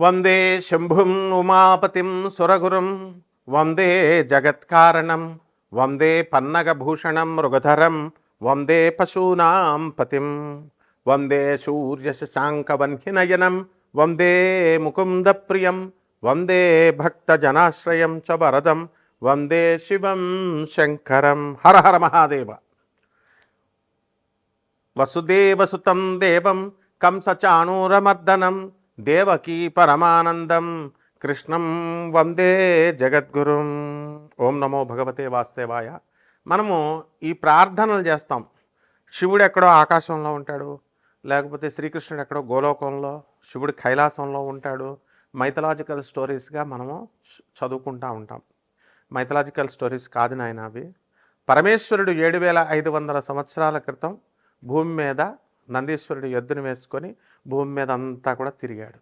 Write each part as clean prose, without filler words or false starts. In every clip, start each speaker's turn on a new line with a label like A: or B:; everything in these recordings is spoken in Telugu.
A: వందే శంభుం ఉమాపతిం సురగురుం వందే జగత్కారణం వందే పన్నగభూషణం మృగధరం వందే పశూనాం పతిం వందే సూర్యశశాంకవన్హినయనం వందే ముకుందప్రియం వందే భక్తజనాశ్రయం చ వరదం వందే శివం శంకరం. హర హర మహాదేవ. వసుదేవసుతం దేవం కంసచాణూరమర్దనం దేవకీ పరమానందం కృష్ణం వందే జగద్గురుం. ఓం నమో భగవతే వాసుదేవాయ. మనము ఈ ప్రార్థనలు చేస్తాం. శివుడు ఎక్కడో ఆకాశంలో ఉంటాడు, లేకపోతే శ్రీకృష్ణుడు ఎక్కడో గోలోకంలో, శివుడు కైలాసంలో ఉంటాడు. మైథలాజికల్ స్టోరీస్గా మనము చదువుకుంటూ ఉంటాం. మైథలాజికల్ స్టోరీస్ కాదు నాయన అవి. పరమేశ్వరుడు 7500 సంవత్సరాల క్రితం భూమి మీద నందీశ్వరుడు ఎద్దును వేసుకొని భూమి మీద అంతా కూడా తిరిగాడు.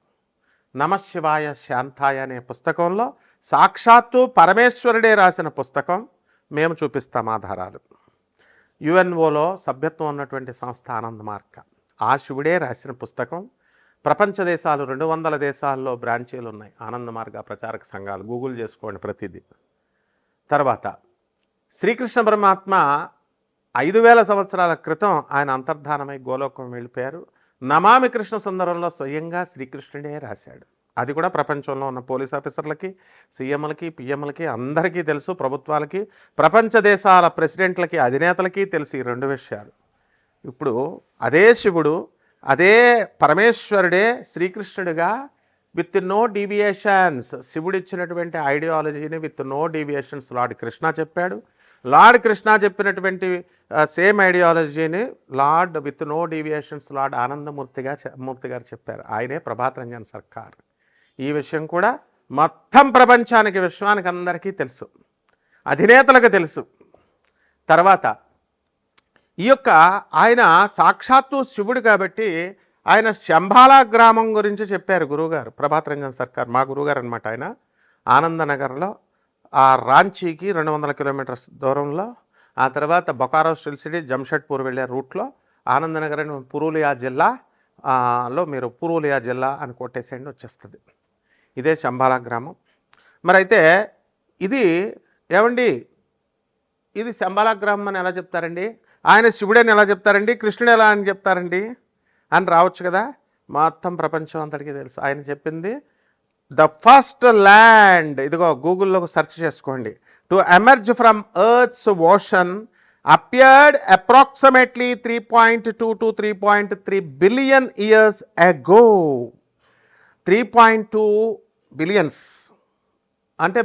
A: నమశివాయ శాంతాయ అనే పుస్తకంలో సాక్షాత్తు పరమేశ్వరుడే రాసిన పుస్తకం. మేము చూపిస్తాం ఆధారాలు. యుఎన్ఓలో సభ్యత్వం ఉన్నటువంటి సంస్థ ఆనంద్ మార్గ, ఆ శివుడే రాసిన పుస్తకం. ప్రపంచ దేశాలు 200 దేశాల్లో బ్రాంచీలు ఉన్నాయి ఆనంద్ మార్గ ప్రచారక సంఘాలు. గూగుల్ చేసుకోండి ప్రతిదీ. తర్వాత శ్రీకృష్ణ పరమాత్మ 5000 సంవత్సరాల క్రితం ఆయన అంతర్ధానమై గోలోకం వెళ్ళిపోయారు. నమామి కృష్ణ సుందరంలో స్వయంగా శ్రీకృష్ణుడే రాశాడు. అది కూడా ప్రపంచంలో ఉన్న పోలీస్ ఆఫీసర్లకి, సీఎంలకి, పిఎంలకి అందరికీ తెలుసు. ప్రభుత్వాలకి, ప్రపంచ దేశాల ప్రెసిడెంట్లకి, అధినేతలకి తెలుసు ఈ 2 విషయాలు. ఇప్పుడు అదే శివుడు, అదే పరమేశ్వరుడే శ్రీకృష్ణుడిగా విత్ నో డీవియేషన్స్, శివుడు ఇచ్చినటువంటి ఐడియాలజీని with no deviations Lord Krishna చెప్పాడు. లార్డ్ కృష్ణ చెప్పినటువంటి సేమ్ ఐడియాలజీని Lord with no deviations Lord Anandamurti గారు చెప్పారు. ఆయనే ప్రభాత్ రంజన్ సర్కార్. ఈ విషయం కూడా మొత్తం ప్రపంచానికి, విశ్వానికి అందరికీ తెలుసు, అధినేతలకు తెలుసు. తర్వాత ఈ యొక్క ఆయన సాక్షాత్తు శివుడు కాబట్టి ఆయన శంబాలా గ్రామం గురించి చెప్పారు గురువుగారు. ప్రభాత్ రంజన్ సర్కార్ మా గురువుగారు అనమాట. ఆయన ఆనందనగర్లో ఆ రాంచీకి 200 కిలోమీటర్స్ దూరంలో, ఆ తర్వాత బొకారో స్టిల్ సిటీ జంషెడ్పూర్ వెళ్ళే రూట్లో ఆనందనగర్ అని పురూలియా జిల్లాలో మీరు పురూలియా జిల్లా అని కొట్టేసేయండి వచ్చేస్తుంది. ఇదే శంబాలా గ్రామం. మరి అయితే ఇది ఏమండి, ఇది శంబాలా గ్రామం అని ఎలా చెప్తారండి? ఆయన శివుడని ఎలా చెప్తారండి? కృష్ణుడు ఎలా అని చెప్తారండి అని రావచ్చు కదా. మొత్తం ప్రపంచం అంతటికీ తెలుసు. ఆయన చెప్పింది ద ఫస్ట్ ల్యాండ్, ఇదిగో గూగుల్లో సెర్చ్ చేసుకోండి, to emerge from Earth's ocean appeared approximately 3.2 to 3.3 billion years ago. 3.2 billions అంటే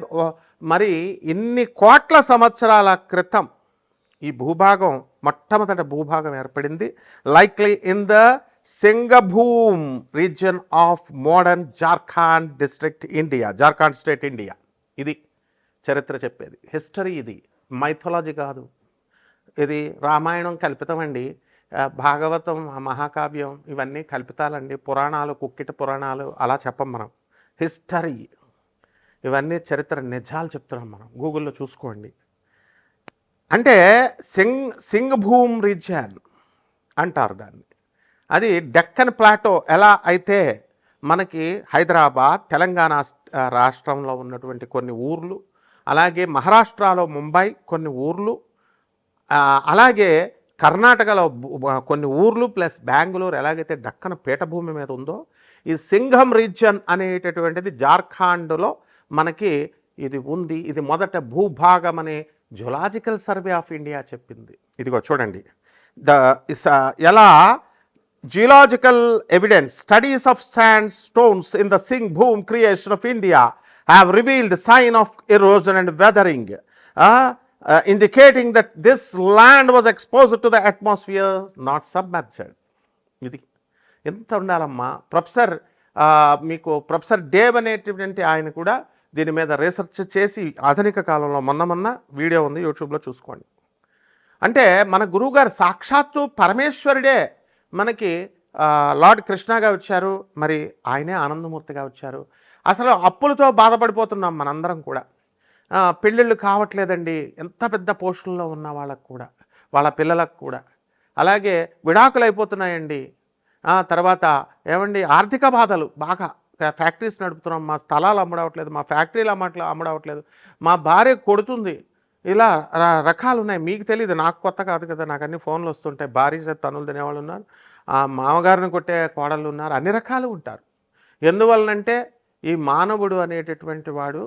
A: మరి ఇన్ని కోట్ల సంవత్సరాల క్రితం ఈ భూభాగం, మొట్టమొదటి భూభాగం ఏర్పడింది likely in the Singhbhum region of modern Jharkhand district India, Jharkhand state India. ఇది చరిత్ర చెప్పేది, హిస్టరీ. ఇది మైథాలజీ కాదు. ఇది రామాయణం కల్పితమండి, భాగవతం, మహాకావ్యం ఇవన్నీ కల్పితాలండి, పురాణాలు, కుక్కిట పురాణాలు అలా చెప్పం మనం. హిస్టరీ ఇవన్నీ చరిత్ర నిజాలు చెప్తున్నాం మనం. గూగుల్లో చూసుకోండి. అంటే సింగభూమ్ రీజియన్ అంటారు దాన్ని. అది డెక్కన్ ప్లాటో ఎలా అయితే మనకి హైదరాబాద్, తెలంగాణ రాష్ట్రంలో ఉన్నటువంటి కొన్ని ఊర్లు, అలాగే మహారాష్ట్రలో ముంబై కొన్ని ఊర్లు, అలాగే కర్ణాటకలో కొన్ని ఊర్లు ప్లస్ బెంగళూరు ఎలాగైతే డక్కన పీఠభూమి మీద ఉందో, ఈ సింఘం రీజియన్ అనేటటువంటిది జార్ఖండ్లో మనకి ఇది ఉంది. ఇది మొదట భూభాగం అనే జులాజికల్ సర్వే ఆఫ్ ఇండియా చెప్పింది. ఇదిగో చూడండి, ఎలా geological evidence studies of sand stones in the Singhbhum creation of India have revealed sign of erosion and weathering indicating that this land was exposed to the atmosphere, not submerged. ఇది ఎంత ఉండాలమ్మా. మీకు ప్రొఫెసర్ డేవ్ అనేటువంటి ఆయన కూడా దీని మీద రీసెర్చ్ చేసి ఆధునిక కాలంలో మొన్న వీడియో ఉంది, యూట్యూబ్లో చూసుకోండి. అంటే మన గురువుగారు సాక్షాత్తు పరమేశ్వరుడే మనకి లార్డ్ కృష్ణగా వచ్చారు, మరి ఆయనే ఆనందమూర్తిగా వచ్చారు. అసలు అప్పులతో బాధపడిపోతున్నాం మనందరం కూడా. పెళ్ళిళ్ళు కావట్లేదండి, ఎంత పెద్ద పోస్టుల్లో ఉన్న వాళ్ళకు కూడా, వాళ్ళ పిల్లలకు కూడా. అలాగే విడాకులు అయిపోతున్నాయండి. తర్వాత ఏమండి ఆర్థిక బాధలు బాగా ఫ్యాక్టరీస్ నడుపుతున్నాం, మా స్థలాలు అమ్మడవట్లేదు, మా ఫ్యాక్టరీలు అమ్మడవట్లేదు, మా భార్య కొడుతుంది, ఇలా రకాలు ఉన్నాయి. మీకు తెలియదు, నాకు కొత్త కాదు కదా, నాకు అన్ని ఫోన్లు వస్తుంటాయి. భార్య చేత తన్నులు తినేవాళ్ళు ఉన్నారు, మామగారిని కొట్టే కోడళ్ళు ఉన్నారు, అన్ని రకాలు ఉంటారు. ఎందువలనంటే ఈ మానవుడు అనేటటువంటి వాడు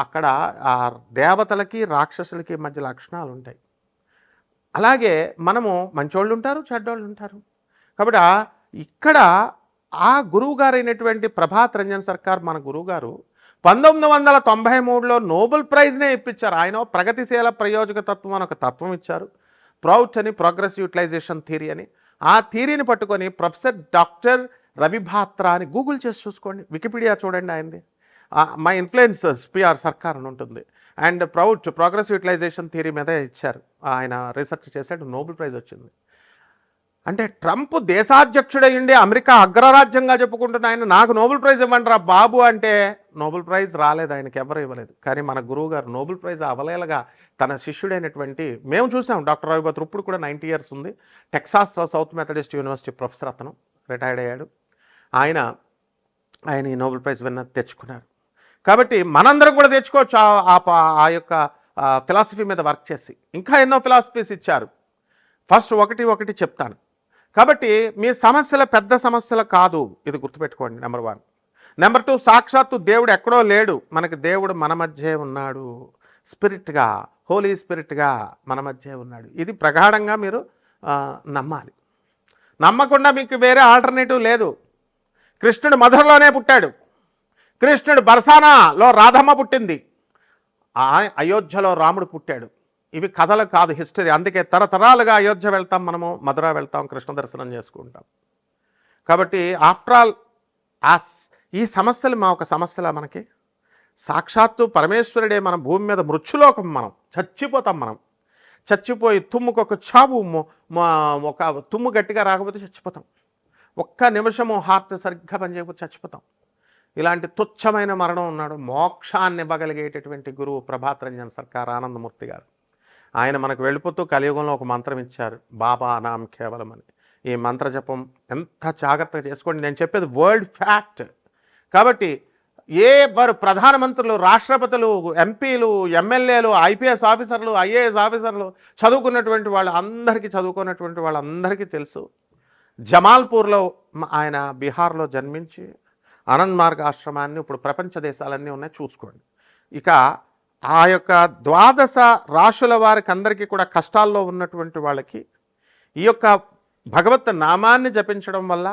A: అక్కడ ఆ దేవతలకి రాక్షసులకి మధ్య లక్షణాలు ఉంటాయి. అలాగే మనము మంచోళ్ళు ఉంటారు, చెడ్డోళ్ళు ఉంటారు. కాబట్టి ఇక్కడ ఆ గురువు గారైనటువంటి ప్రభాత్ రంజన్ సర్కార్ మన గురువుగారు 1993లో నోబెల్ ప్రైజ్నే ఇప్పించారు. ఆయన ప్రగతిశీల ప్రయోజక తత్వం అని ఒక తత్వం ఇచ్చారు. ప్రౌచ్ అని, ప్రోగ్రెసివ్ యూటిలైజేషన్ థియరీ అని. ఆ థియరీని పట్టుకొని ప్రొఫెసర్ డాక్టర్ రవి భాత్రా అని గూగుల్ చేసి చూసుకోండి, వికీపీడియా చూడండి ఆయనది. మై ఇన్ఫ్లుయెన్సర్స్ పిఆర్ సర్కార్ అని ఉంటుంది. అండ్ ప్రౌచ్ ప్రోగ్రెసివ్ యూటిలైజేషన్ థియరీ మీద ఇచ్చారు, ఆయన రీసెర్చ్ చేశాడు, నోబెల్ ప్రైజ్ వచ్చింది. అంటే ట్రంప్ దేశాధ్యక్షుడయ్యండి, అమెరికా అగ్రరాజ్యంగా చెప్పుకుంటున్న ఆయన నాకు నోబెల్ ప్రైజ్ ఇవ్వండి రా బాబు అంటే నోబెల్ ప్రైజ్ రాలేదు, ఆయనకి ఎవరు ఇవ్వలేదు. కానీ మన గురువు గారు నోబెల్ ప్రైజ్ అవలేలగా తన శిష్యుడైనటువంటి మేము చూసాం. డాక్టర్ రవి భాత్రా ఇప్పుడు కూడా 90 years ఉంది. Texas south Methodist university professor, అతను రిటైర్డ్ అయ్యాడు. ఆయన ఈ నోబెల్ ప్రైజ్ విన్నర్ తెచ్చుకున్నారు. కాబట్టి మనందరం కూడా తెచ్చుకోవచ్చు ఆ యొక్క ఫిలాసఫీ మీద వర్క్ చేసి. ఇంకా ఎన్నో ఫిలాసఫీస్ ఇచ్చారు. ఫస్ట్ ఒకటి చెప్తాను. కాబట్టి మీ సమస్యల పెద్ద సమస్యలు కాదు, ఇది గుర్తుపెట్టుకోండి. నెంబర్ 1. నెంబర్ 2, సాక్షాత్తు దేవుడు ఎక్కడో లేడు, మనకి దేవుడు మన మధ్య ఉన్నాడు. స్పిరిట్గా, హోలీ స్పిరిట్గా మన మధ్య ఉన్నాడు. ఇది ప్రగాఢంగా మీరు నమ్మాలి. నమ్మకుండా మీకు వేరే ఆల్టర్నేటివ్ లేదు. కృష్ణుడు మధురలోనే పుట్టాడు, కృష్ణుడు బర్సానాలో రాధమ్మ పుట్టింది, అయోధ్యలో రాముడు పుట్టాడు. ఇవి కథలు కాదు, హిస్టరీ. అందుకే తరతరాలుగా అయోధ్య వెళ్తాం, మనము మధుర వెళ్తాం, కృష్ణ దర్శనం చేసుకుంటాం. కాబట్టి ఆఫ్టర్ ఆల్ ఈ సమస్యలు మా ఒక సమస్యలా మనకి? సాక్షాత్తు పరమేశ్వరుడే మన భూమి మీద మృత్యులోకం, మనం చచ్చిపోతాం. మనం చచ్చిపోయి తుమ్ముకొక చావు, ఒక తుమ్ము గట్టిగా రాకపోతే చచ్చిపోతాం. ఒక్క నిమిషము హార్ట్ సరిగ్గా పనిచేయకపోతే చచ్చిపోతాం. ఇలాంటి తుచ్చమైన మరణం ఉన్నాడు. మోక్షాన్ని ఇవ్వగలిగేటటువంటి గురువు ప్రభాత్ రంజన్ సర్కార్ ఆనందమూర్తి గారు. ఆయన మనకు వెళ్ళిపోతూ కలియుగంలో ఒక మంత్రం ఇచ్చారు, బాబా నామ్ కేవలం అని. ఈ మంత్ర జపం ఎంత జాగ్రత్తగా చేసుకోండి. నేను చెప్పేది వరల్డ్ ఫ్యాక్ట్. కాబట్టి వారు ప్రధానమంత్రులు, రాష్ట్రపతులు, ఎంపీలు, ఎమ్మెల్యేలు, ఐపీఎస్ ఆఫీసర్లు, ఐఏఎస్ ఆఫీసర్లు, చదువుకున్నటువంటి వాళ్ళందరికీ తెలుసు. జమాల్పూర్లో ఆయన బీహార్లో జన్మించి ఆనంద్ మార్గ్ ఆశ్రమాన్ని ఇప్పుడు ప్రపంచ దేశాలన్నీ ఉన్నాయి, చూసుకోండి. ఇక ఆ యొక్క 12 రాశుల వారికి అందరికీ కూడా కష్టాల్లో ఉన్నటువంటి వాళ్ళకి ఈ యొక్క భగవత్ నామాన్ని జపించడం వల్ల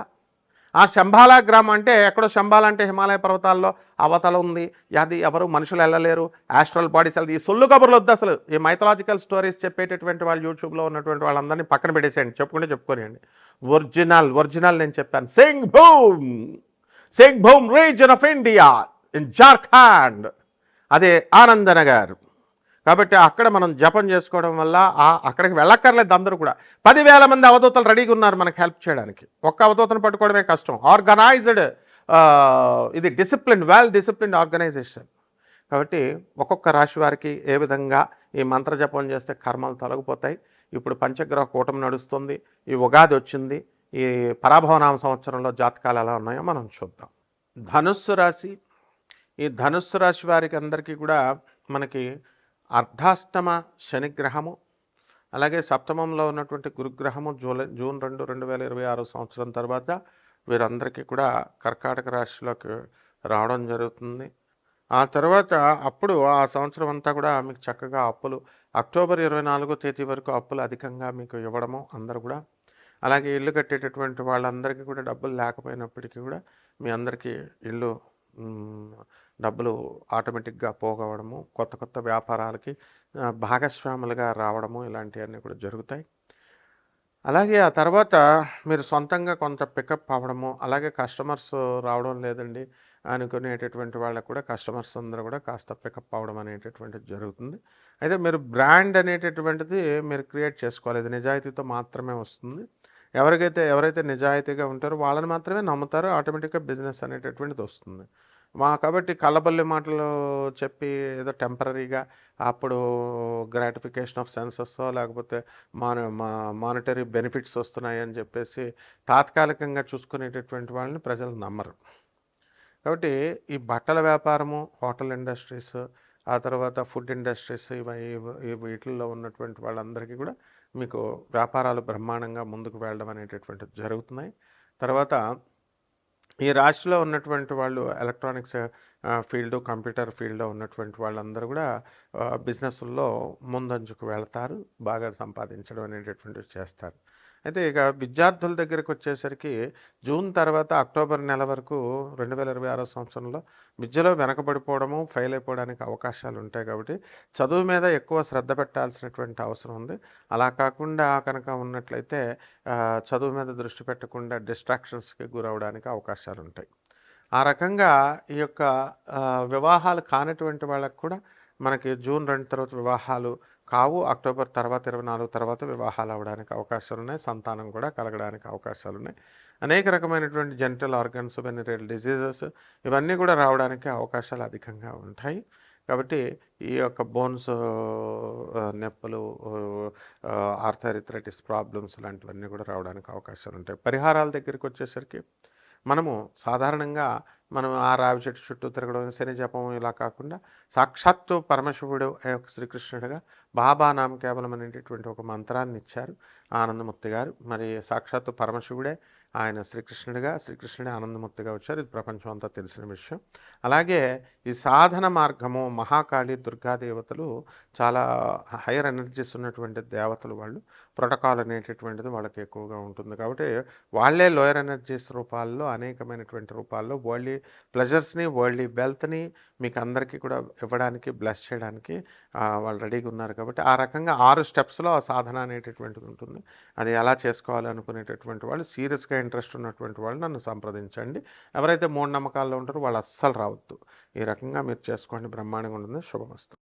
A: ఆ శంబాలా గ్రామం, అంటే ఎక్కడో శంబాలా అంటే హిమాలయ పర్వతాల్లో అవతల ఉంది, అది ఎవరు మనుషులు వెళ్ళలేరు, ఆస్ట్రల్ బాడీస్ వెళ్ళదు, ఈ సొల్లు కబుర్లు వద్దు అసలు. ఈ మైథలాజికల్ స్టోరీస్ చెప్పేటటువంటి వాళ్ళు యూట్యూబ్లో ఉన్నటువంటి వాళ్ళందరినీ పక్కన పెట్టేసేయండి, చెప్పుకోనియండి. ఒరిజినల్ నేను చెప్పాను. Singh boom reason of India in Jharkhand, అదే ఆనందనగర్. కాబట్టి అక్కడ మనం జపం చేసుకోవడం వల్ల అక్కడికి వెళ్ళక్కర్లేదు. అందరూ కూడా 10,000 మంది అవధూతలు రెడీగా ఉన్నారు మనకు హెల్ప్ చేయడానికి. ఒక్క అవధూతను పట్టుకోవడమే కష్టం. ఆర్గనైజ్డ్, ఇది వెల్ డిసిప్లిన్డ్ ఆర్గనైజేషన్. కాబట్టి ఒక్కొక్క రాశి వారికి ఏ విధంగా ఈ మంత్ర జపం చేస్తే కర్మలు తొలగిపోతాయి. ఇప్పుడు పంచగ్రహ కూటమి నడుస్తుంది, ఈ ఉగాది వచ్చింది, ఈ పరాభవనామ సంవత్సరంలో జాతకాలు ఎలా ఉన్నాయో మనం చూద్దాం. ధనుస్సు రాశి. ఈ ధనుస్సు రాశి వారికి అందరికీ కూడా మనకి అర్ధాష్టమ శనిగ్రహము, అలాగే సప్తమంలో ఉన్నటువంటి గురుగ్రహము జూన్ 2, 2026 సంవత్సరం తర్వాత వీరందరికీ కూడా కర్కాటక రాశిలోకి రావడం జరుగుతుంది. ఆ తర్వాత అప్పుడు ఆ సంవత్సరం అంతా కూడా మీకు చక్కగా అప్పులు, అక్టోబర్ 24వ తేదీ వరకు అప్పులు అధికంగా మీకు ఇవ్వడము అందరూ కూడా. అలాగే ఇల్లు కట్టేటటువంటి వాళ్ళందరికీ కూడా డబ్బులు లేకపోయినప్పటికీ కూడా మీ అందరికీ ఇల్లు డబ్బులు ఆటోమేటిక్గా పోగవడము, కొత్త వ్యాపారాలకి భాగస్వాములుగా రావడము, ఇలాంటివన్నీ కూడా జరుగుతాయి. అలాగే ఆ తర్వాత మీరు సొంతంగా కొంత పికప్ అవ్వడము, అలాగే కస్టమర్స్ రావడం లేదండి అనుకునేటటువంటి వాళ్ళకు కూడా కస్టమర్స్ అందరూ కూడా కాస్త పికప్ అవ్వడం అనేటటువంటిది జరుగుతుంది. అయితే మీరు బ్రాండ్ అనేటటువంటిది మీరు క్రియేట్ చేసుకోవాలి. ఇది నిజాయితీతో మాత్రమే వస్తుంది. ఎవరైతే నిజాయితీగా ఉంటారో వాళ్ళని మాత్రమే నమ్ముతారో ఆటోమేటిక్గా బిజినెస్ అనేటటువంటిది వస్తుంది. కాబట్టి కళ్ళబొల్లి మాటలు చెప్పి ఏదో టెంపరీగా అప్పుడు గ్రాటిఫికేషన్ ఆఫ్ సెన్సెస్ లేకపోతే మానిటరీ బెనిఫిట్స్ వస్తున్నాయి అని చెప్పేసి తాత్కాలికంగా చూసుకునేటటువంటి వాళ్ళని ప్రజలు నమ్మరు. కాబట్టి ఈ బట్టల వ్యాపారము, హోటల్ ఇండస్ట్రీస్, ఆ తర్వాత ఫుడ్ ఇండస్ట్రీస్ వీటిల్లో ఉన్నటువంటి వాళ్ళందరికీ కూడా మీకు వ్యాపారాలు బ్రహ్మాండంగా ముందుకు వెళ్ళడం అనేటటువంటిది జరుగుతున్నాయి. తర్వాత ఈ రాశిలో ఉన్నటువంటి వాళ్ళు ఎలక్ట్రానిక్స్ ఫీల్డు, కంప్యూటర్ ఫీల్డ్‌లో ఉన్నటువంటి వాళ్ళందరూ కూడా బిజినెస్‌ల్లో ముందంజకు వెళ్తారు. బాగా సంపాదించడం అనేటటువంటివి చేస్తారు. అయితే ఇక విద్యార్థుల దగ్గరకొచ్చేసరికి జూన్ తర్వాత అక్టోబర్ నెల వరకు 2026 సంవత్సరంలో విద్యలో వెనకబడిపోవడము, ఫెయిల్ అయిపోవడానికి అవకాశాలుంటాయి కాబట్టి, చదువు మీద ఎక్కువ శ్రద్ధ పెట్టాల్సినటువంటి అవసరం ఉంది. అలా కాకుండా కనుక ఉన్నట్లయితే చదువు మీద దృష్టి పెట్టకుండా డిస్ట్రాక్షన్స్‌కి గురవ్వడానికి అవకాశాలుంటాయి. ఆ రకంగా ఈ యొక్క వివాహాలు కానటువంటి వాళ్ళకి కూడా మనకి జూన్ 2 తర్వాత వివాహాలు కావు. అక్టోబర్ తర్వాత 24 తర్వాత వివాహాలు అవ్వడానికి అవకాశాలున్నాయి. సంతానం కూడా కలగడానికి అవకాశాలున్నాయి. అనేక రకమైనటువంటి జెనిటల్ ఆర్గన్స్, వెనెరియల్ డిసీజెస్ ఇవన్నీ కూడా రావడానికి అవకాశాలు అధికంగా ఉంటాయి. కాబట్టి ఈ యొక్క బోన్స్ నొప్పులు, ఆర్థరైటిస్ ప్రాబ్లమ్స్ లాంటివన్నీ కూడా రావడానికి అవకాశాలుంటాయి. పరిహారాల దగ్గరికొచ్చేసరికి మనము సాధారణంగా ఆ రావి చెట్టు చుట్టూ తిరగడం, శని జపం ఇలా కాకుండా సాక్షాత్తు పరమశివుడు ఆ యొక్క శ్రీకృష్ణుడిగా బాబా నామ కేవలం అనేటటువంటి ఒక మంత్రాన్ని ఇచ్చారు ఆనందమూర్తి గారు. మరి సాక్షాత్తు పరమశివుడే ఆయన శ్రీకృష్ణుడే ఆనందమూర్తిగా వచ్చారు. ఇది ప్రపంచం అంతా తెలిసిన విషయం. అలాగే ఈ సాధన మార్గము మహాకాళి, దుర్గా దేవతలు చాలా హైయర్ ఎనర్జీస్ ఉన్నటువంటి దేవతలు వాళ్ళు. ప్రోటోకాల్ అనేటటువంటిది వాళ్ళకి ఎక్కువగా ఉంటుంది కాబట్టి వాళ్ళే లోయర్ ఎనర్జీస్ రూపాల్లో అనేకమైనటువంటి రూపాల్లో వరల్డ్లీ ప్లెజర్స్ని, వరల్డ్లీ వెల్త్ని మీకు అందరికీ కూడా ఇవ్వడానికి, బ్లెస్ చేయడానికి వాళ్ళు రెడీగా ఉన్నారు. కాబట్టి ఆ రకంగా 6 స్టెప్స్లో ఆ సాధన అనేటటువంటిది ఉంటుంది. అది ఎలా చేసుకోవాలి అనుకునేటటువంటి వాళ్ళు, సీరియస్గా ఇంట్రెస్ట్ ఉన్నటువంటి వాళ్ళు నన్ను సంప్రదించండి. ఎవరైతే మూఢనమ్మకాల్లో ఉంటారో వాళ్ళు అస్సలు రావద్దు. ఈ రకంగా మీరు చేసుకోండి, బ్రహ్మాండంగా ఉంటుంది. శుభమస్తు.